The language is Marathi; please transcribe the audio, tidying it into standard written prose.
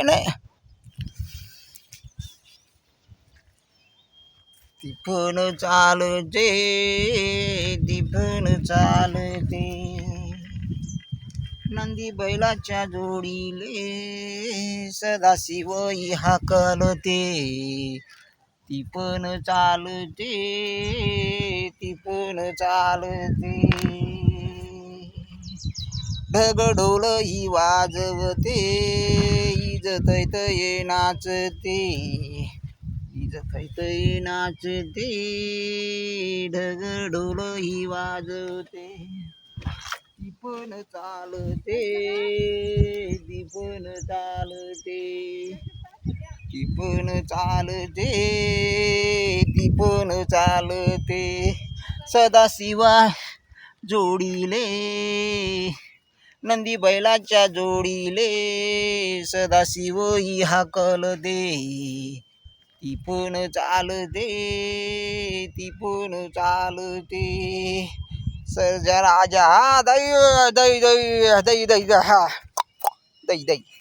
काय नाही. ती पण चालते, ती पण चालते, नंदी बैलाच्या जोडीले सदाशिव हाकलते. ती पण चालते, ती पण चालते, ढगढोल ही वाजवते, इजतैतये नाचते, इजतैतये नाचते, ढगढोल ही वाजवते. ती पण चालते, ती पण चालते, ती पण चालते, ती पण चालते, सदाशिवा जोडीले, नंदी बैलाच्या जोडीले सदाशिव ही हाकलते. ती पण चालते, ती पण चालते, सर्जा राजा दै दै दै दै दै दै दै